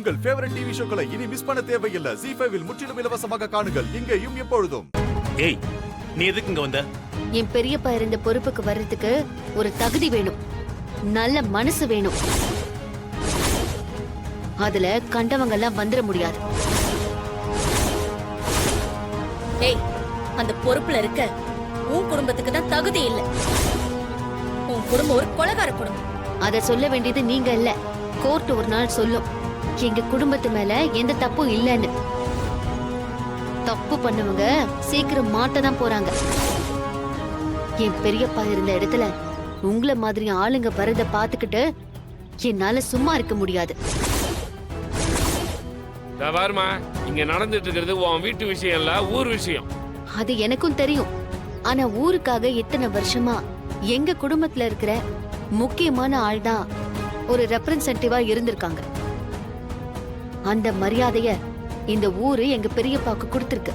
உங்கள் favourite TV ஷோக்களை இனி miss பண்ண தேவையில்லை. ZEE5 இல் முற்றிலும் இலவசமாக காணுங்கள், இங்கேயும் எப்பொழுதும். ஏய், நீ எதுக்கு இங்க வந்த? என் பெரியப்பா இருந்த பொறுப்புக்கு வர்றதுக்கு ஒரு தகுதி வேணும், நல்ல மனசு வேணும். அதுல கண்டவங்க எல்லாம் வந்துட முடியாது. ஏய், அந்த பொறுப்புல இருக்க உன் குடும்பத்துக்கு தான் தகுதி இல்ல. உன் குடும்பம் ஒரு கொலைகார குடும்பம். அத சொல்ல வேண்டியது நீங்க இல்ல, கோர்ட் ஒரு நாள் சொல்லும் எங்க குடும்பத்து மேல எந்த தப்பும் இல்லைன்னு. தப்பு பண்ணவங்க சீக்கிரம் மாட்டதான் போறாங்க. என் பெரியப்பா இருந்த இடத்துல உங்களை மாதிரி ஆளுங்க வரத பாத்துக்கிட்டு என்னால சும்மா இருக்க முடியாது. பாருமா, இங்க நடந்துட்டு இருக்கிறது உன் வீட்டு விஷயம் இல்ல, ஊர் விஷயம். அது எனக்கும் தெரியும். ஆனா ஊருக்காக இத்தனை வருஷமா எங்க குடும்பத்துல இருக்கிற முக்கியமான ஆள் தான் ஒரு ரெப்ரசன்டேட்டிவா இருந்திருக்காங்க. அந்த மரியாதைய இந்த ஊரு எங்க பெரியப்பாக்கு கொடுத்திருக்கு.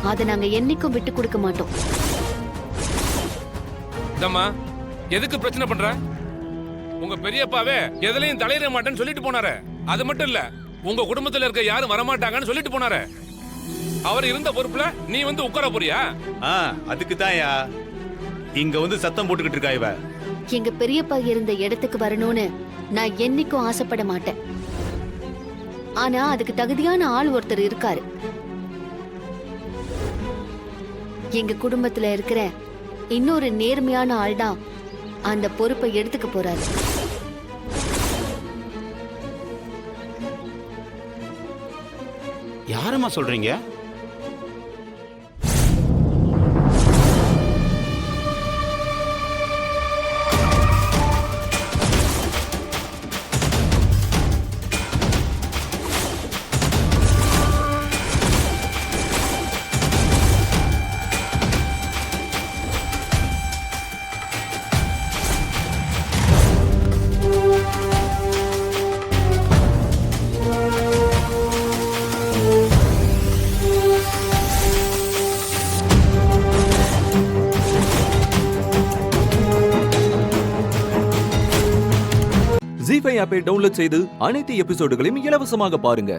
அத நாங்க என்னைக்கும் விட்டு கொடுக்க மாட்டோம். இதம்மா, எதுக்கு பிரச்சனை பண்ற? உங்க பெரியப்பாவே எதுலயும் தலையிட மாட்டேன்னு சொல்லிட்டு போனாரு. அது மட்டும் இல்ல, உங்க குடும்பத்துல இருக்க யாரும் வரமாட்டாங்கன்னு சொல்லிட்டு போனாரு. அவர் இருந்த பொறுப்புல நீ வந்து உட்கார போறியா? அதுக்கு தான்யா இங்க வந்து சத்தம் போட்டுக்கிட்டு இருக்கா இவ. எங்க பெரியப்பா இருந்த இடத்துக்கு வரணும்னு நான் என்னைக்கும் ஆசைப்பட மாட்டேன். ஆனா அதுக்கு தகுதியான ஆள் ஒருத்தர் இருக்காரு. எங்க குடும்பத்துல இருக்கிற இன்னொரு நேர்மையான ஆள் தான் அந்த பொறுப்பை எடுத்துக்க போறாரு. யாரம்மா சொல்றீங்க? ZEE5 ஆப்பை டவுன்லோட் செய்து அனைத்து எபிசோடுகளையும் இலவசமாக பாருங்க.